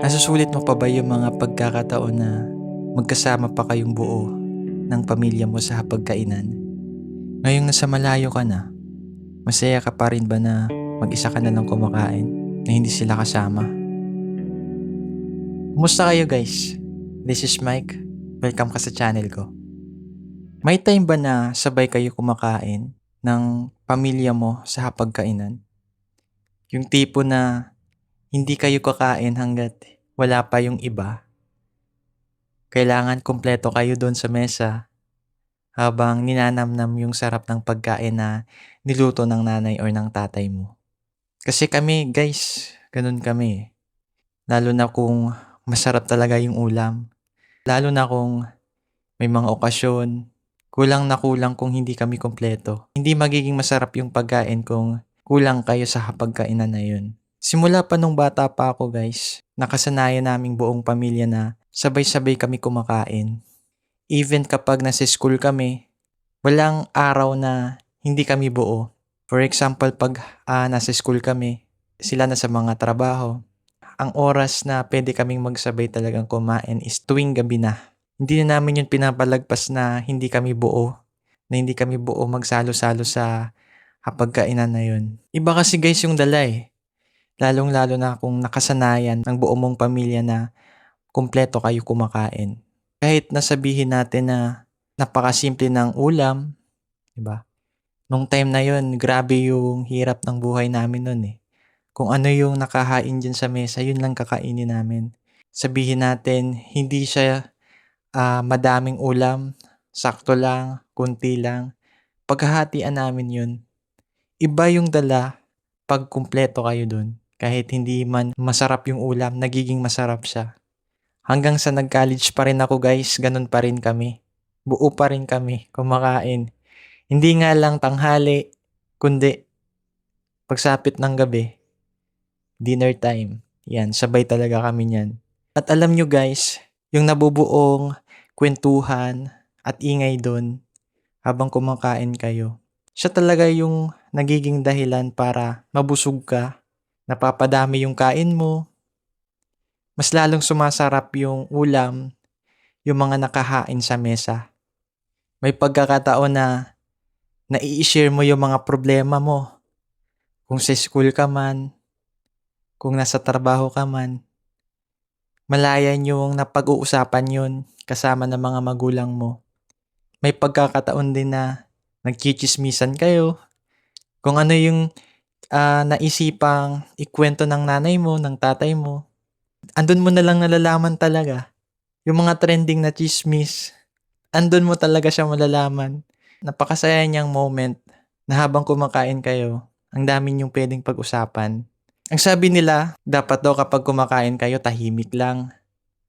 Nasusulit mo pa ba yung mga pagkakataon na magkasama pa kayong buo ng pamilya mo sa hapagkainan? Ngayong nasa malayo ka na, masaya ka pa rin ba na mag-isa ka na lang kumakain na hindi sila kasama? Kumusta kayo guys? This is Mike. Welcome ka sa channel ko. May time ba na sabay kayo kumakain ng pamilya mo sa hapagkainan? Yung tipo na hindi kayo kakain hanggat wala pa yung iba. Kailangan kumpleto kayo doon sa mesa habang ninanamnam yung sarap ng pagkain na niluto ng nanay or ng tatay mo. Kasi kami, guys, ganun kami. Lalo na kung masarap talaga yung ulam. Lalo na kung may mga okasyon. Kulang na kulang kung hindi kami kompleto. Hindi magiging masarap yung pagkain kung kulang kayo sa hapagkainan na yun. Simula pa nung bata pa ako, guys, nakasanayan naming buong pamilya na sabay-sabay kami kumakain. Even kapag nasa school kami, walang araw na hindi kami buo. For example, pag nasa school kami, sila na sa mga trabaho. Ang oras na pwede kaming magsabay talagang kumain is tuwing gabi na. Hindi na namin yun pinapalagpas na hindi kami buo. Na hindi kami buo magsalo-salo sa hapagkainan na yun. Iba kasi guys yung dala eh. Lalong-lalo na kung nakasanayan ng buo mong pamilya na kumpleto kayo kumakain. Kahit nasabihin natin na napakasimple ng ulam, diba? Nung time na yun, grabe yung hirap ng buhay namin nun eh. Kung ano yung nakahain dyan sa mesa, yun lang kakainin namin. Sabihin natin, hindi siya madaming ulam, sakto lang, kunti lang. Paghahatian namin yun. Iba yung dala pag kumpleto kayo dun. Kahit hindi man masarap yung ulam, nagiging masarap siya. Hanggang sa nag-college pa rin ako guys, ganun pa rin kami. Buo pa rin kami kumakain. Hindi nga lang tanghali, kundi pagsapit ng gabi, dinner time. Yan, sabay talaga kami niyan. At alam nyo guys, yung nabubuong kwentuhan at ingay doon habang kumakain kayo. Siya talaga yung nagiging dahilan para mabusog ka, napapadami yung kain mo, mas lalong sumasarap yung ulam, yung mga nakahain sa mesa. May pagkakataon na nai-share mo yung mga problema mo. Kung sa school ka man, kung nasa trabaho ka man, malayan yung napag-uusapan yun kasama ng mga magulang mo. May pagkakataon din na nagchichismisan kayo. Kung ano yung naisipang ikwento ng nanay mo, ng tatay mo, andun mo na lang nalalaman talaga. Yung mga trending na chismis, andun mo talaga siya malalaman. Napakasaya niyang moment na habang kumakain kayo, ang dami niyong pwedeng pag-usapan. Ang sabi nila, dapat daw kapag kumakain kayo, tahimik lang.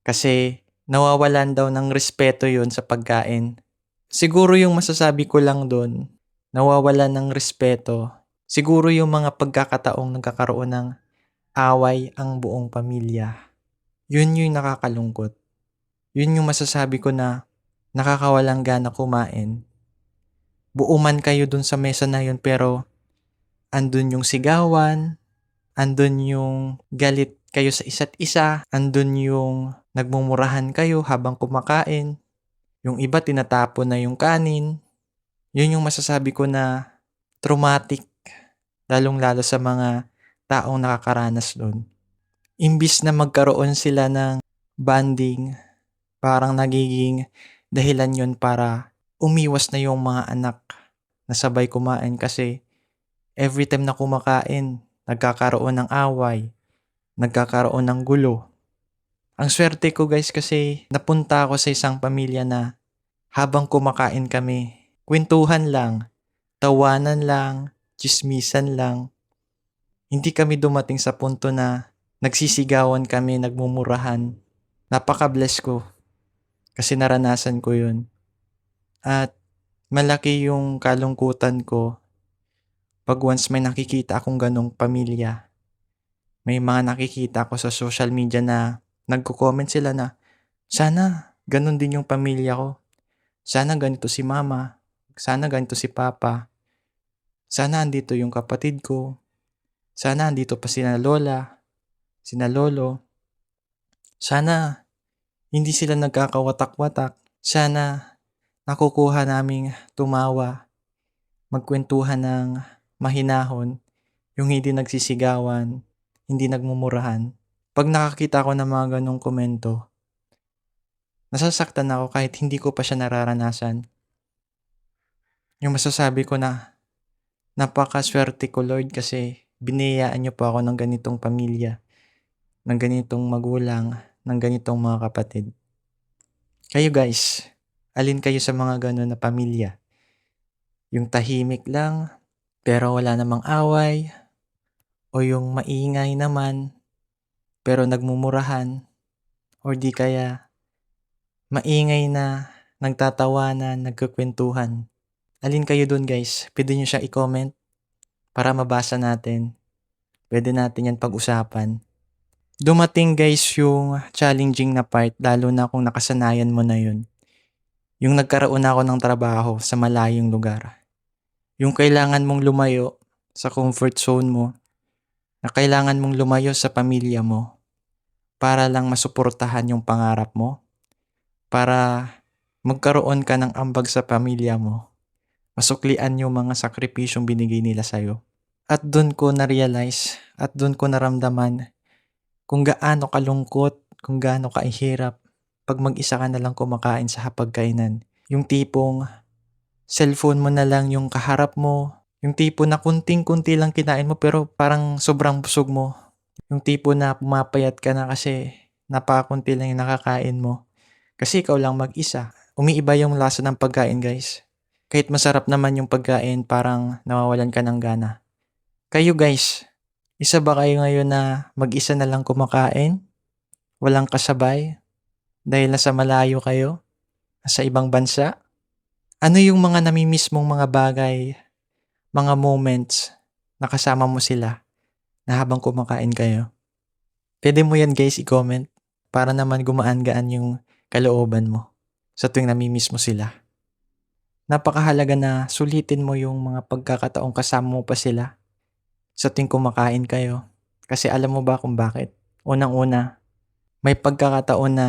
Kasi nawawalan daw ng respeto yun sa pagkain. Siguro yung masasabi ko lang doon, nawawalan ng respeto. Siguro yung mga pagkakataong nagkakaroon ng away ang buong pamilya. Yun yung nakakalungkot. Yun yung masasabi ko na nakakawalang gana kumain. Buo man kayo dun sa mesa na yun pero andun yung sigawan, andun yung galit kayo sa isa't isa, andun yung nagmumurahan kayo habang kumakain, yung iba tinatapon na yung kanin. Yun yung masasabi ko na traumatic, lalong-lalo sa mga taong nakakaranas doon. Imbis na magkaroon sila ng bonding, parang nagiging dahilan yun para umiwas na yung mga anak na sabay kumain kasi every time na kumakain, nagkakaroon ng away, nagkakaroon ng gulo. Ang swerte ko guys kasi napunta ako sa isang pamilya na habang kumakain kami, kwentuhan lang, tawanan lang, chismisan lang. Hindi kami dumating sa punto na nagsisigawan kami, nagmumurahan. Napaka-bless ko kasi naranasan ko yun. At malaki yung kalungkutan ko pag once may nakikita akong ganong pamilya. May mga nakikita ko sa social media na nagko-comment sila na sana ganon din yung pamilya ko. Sana ganito si mama. Sana ganito si papa. Sana andito yung kapatid ko. Sana andito pa sina lola, sina lolo. Sana hindi sila nagkakawatak-watak. Sana nakukuha naming tumawa, magkwentuhan ng mahinahon, yung hindi nagsisigawan, hindi nagmumurahan. Pag nakakita ko ng mga ganong komento, nasasaktan ako kahit hindi ko pa siya nararanasan. Yung masasabi ko na napakaswerte ko, Lord, kasi biniyayaan niyo po ako ng ganitong pamilya, ng ganitong magulang, ng ganitong mga kapatid. Kayo guys, alin kayo sa mga ganon na pamilya? Yung tahimik lang, pero wala namang away, o yung maingay naman, pero nagmumurahan, or di kaya maingay na nagtatawanan, nagkukwentuhan. Alin kayo dun guys? Pwede nyo siya i-comment para mabasa natin. Pwede natin yan pag-usapan. Dumating guys yung challenging na part, lalo na kung nakasanayan mo na yun. Yung nagkaroon ako ng trabaho sa malayong lugar. Yung kailangan mong lumayo sa comfort zone mo, na kailangan mong lumayo sa pamilya mo para lang masuportahan yung pangarap mo, para magkaroon ka ng ambag sa pamilya mo, masuklian yung mga sakripisyong binigay nila sa'yo. At dun ko na-realize at dun ko naramdaman kung gaano kalungkot, kung gaano kahirap pag mag-isa ka na lang kumakain sa hapagkainan. Yung tipong cellphone mo na lang yung kaharap mo, yung tipo na kunting-kunti lang kinain mo pero parang sobrang busog mo. Yung tipo na pumapayat ka na kasi napakakunti lang yung nakakain mo. Kasi ikaw lang mag-isa. Umiiba yung lasa ng pagkain guys. Kahit masarap naman yung pagkain, parang nawawalan ka ng gana. Kayo guys, isa ba kayo ngayon na mag-isa na lang kumakain? Walang kasabay? Dahil nasa malayo kayo? Sa ibang bansa? Ano yung mga namimiss mong mga bagay, mga moments na kasama mo sila na habang kumakain kayo? Pwede mo yan guys i-comment para naman gumaan-gaan yung kalooban mo sa tuwing namimiss mo sila. Napakahalaga na sulitin mo yung mga pagkakataong kasama mo pa sila sa tuwing kumakain kayo. Kasi alam mo ba kung bakit? Unang-una, may pagkakataon na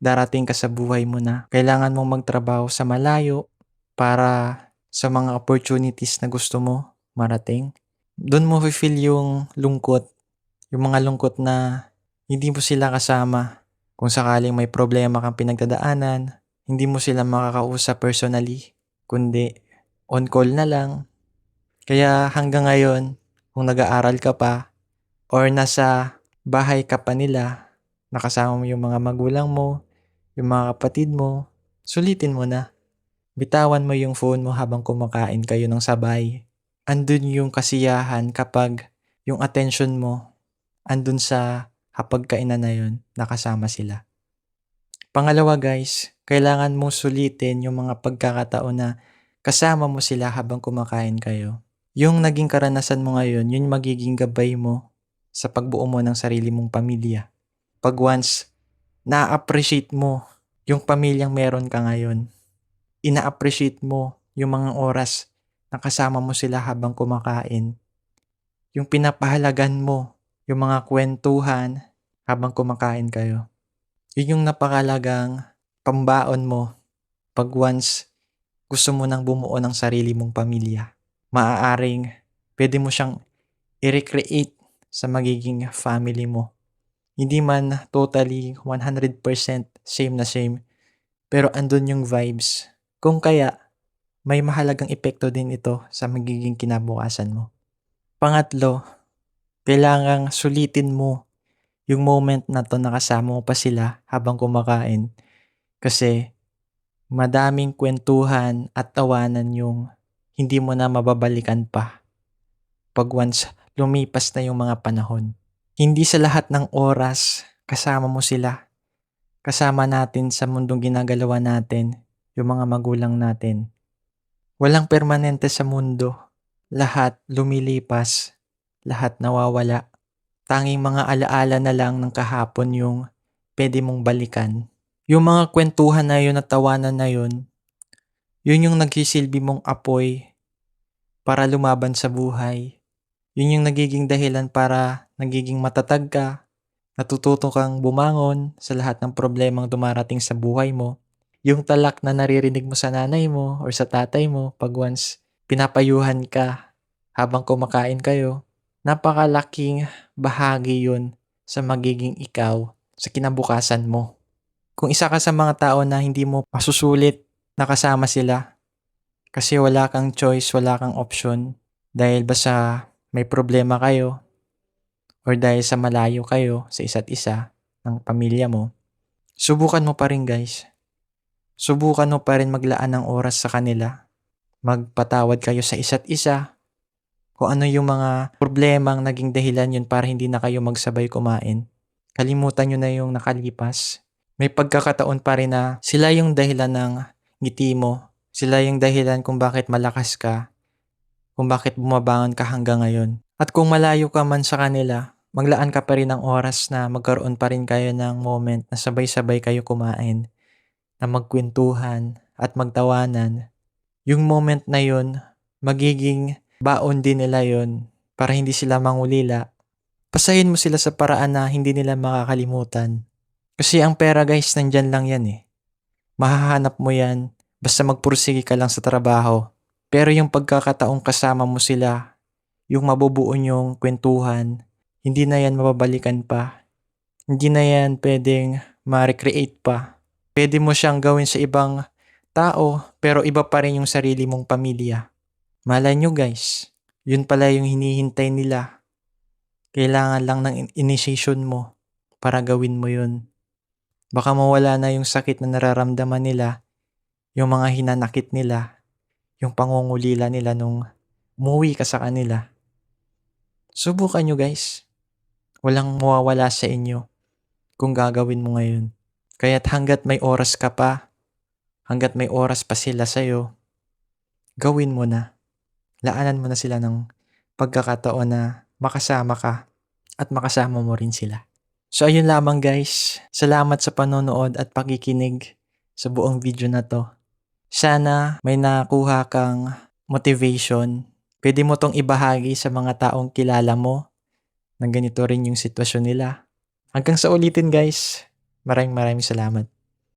darating ka sa buhay mo na kailangan mong magtrabaho sa malayo para sa mga opportunities na gusto mo marating. Doon mo feel yung lungkot, yung mga lungkot na hindi mo sila kasama. Kung sakaling may problema kang pinagdadaanan, hindi mo sila makakausap personally, kundi on call na lang. Kaya hanggang ngayon, kung nag-aaral ka pa or nasa bahay ka pa nila, nakasama mo yung mga magulang mo, yung mga kapatid mo, sulitin mo na. Bitawan mo yung phone mo habang kumakain kayo ng sabay. Andun yung kasiyahan kapag yung attention mo andun sa hapagkainan na yun, nakasama sila. Pangalawa guys, kailangan mong sulitin yung mga pagkakataon na kasama mo sila habang kumakain kayo. Yung naging karanasan mo ngayon, yun magiging gabay mo sa pagbuo mo ng sarili mong pamilya. Pag once na-appreciate mo yung pamilyang meron ka ngayon, ina-appreciate mo yung mga oras na kasama mo sila habang kumakain, yung pinapahalagan mo yung mga kwentuhan habang kumakain kayo. Yun yung napakalagang pambaon mo pag once gusto mo nang bumuo ng sarili mong pamilya. Maaaring pwede mo siyang i-recreate sa magiging family mo. Hindi man totally 100% same na same, pero andun yung vibes. Kung kaya, may mahalagang epekto din ito sa magiging kinabukasan mo. Pangatlo, kailangang sulitin mo yung moment na to na kasama mo pa sila habang kumakain. Kasi madaming kwentuhan at tawanan yung hindi mo na mababalikan pa pag once lumipas na yung mga panahon. Hindi sa lahat ng oras kasama mo sila. Kasama natin sa mundong ginagalawan natin, yung mga magulang natin. Walang permanente sa mundo. Lahat lumilipas. Lahat nawawala. Tanging mga alaala na lang ng kahapon yung pwede mong balikan. Yung mga kwentuhan na yun at tawanan na yun, yun yung nagsisilbi mong apoy para lumaban sa buhay. Yun yung nagiging dahilan para nagiging matatag ka, Natututo kang bumangon sa lahat ng problemang dumarating sa buhay mo. Yung talak na naririnig mo sa nanay mo or sa tatay mo pag once pinapayuhan ka habang kumakain kayo, napakalaking bahagi yun sa magiging ikaw sa kinabukasan mo. Kung isa ka sa mga tao na hindi mo masusulit na kasama sila kasi wala kang choice, wala kang option dahil ba sa may problema kayo or dahil sa malayo kayo sa isa't isa ng pamilya mo, subukan mo pa rin guys. Subukan mo pa rin maglaan ng oras sa kanila. Magpatawad kayo sa isa't isa. Kung ano yung mga problemang naging dahilan yun para hindi na kayo magsabay kumain. Kalimutan nyo na yung nakalipas. May pagkakataon pa rin na sila yung dahilan ng ngiti mo. Sila yung dahilan kung bakit malakas ka. Kung bakit bumabangon ka hanggang ngayon. At kung malayo ka man sa kanila, maglaan ka pa rin ng oras na magkaroon pa rin kayo ng moment na sabay-sabay kayo kumain. Na magkwentuhan at magtawanan. Yung moment na yun, magiging baon din nila yun para hindi sila mangulila. Pasahin mo sila sa paraan na hindi nila makakalimutan. Kasi ang pera guys, nandyan lang yan eh. Mahahanap mo yan basta magpursige ka lang sa trabaho. Pero yung pagkakataong kasama mo sila, yung mabubuo nyong kwentuhan, hindi na yan mababalikan pa. Hindi na yan pwedeng ma-recreate pa. Pwede mo siyang gawin sa ibang tao pero iba pa rin yung sarili mong pamilya. Malay nyo guys, yun pala yung hinihintay nila. Kailangan lang ng initiation mo para gawin mo yun. Baka mawala na yung sakit na nararamdaman nila, yung mga hinanakit nila, yung pangungulila nila nung umuwi ka sa kanila. Subukan nyo guys. Walang mawawala sa inyo kung gagawin mo ngayon. Kaya't hanggat may oras ka pa, hanggat may oras pa sila sa'yo, gawin mo na. Laanan mo na sila ng pagkakataon na makasama ka at makasama mo rin sila. So ayun lamang guys. Salamat sa panonood at pakikinig sa buong video na to. Sana may nakuha kang motivation. Pwede mo tong ibahagi sa mga taong kilala mo na ganito rin yung sitwasyon nila. Hanggang sa ulitin guys. Maraming salamat.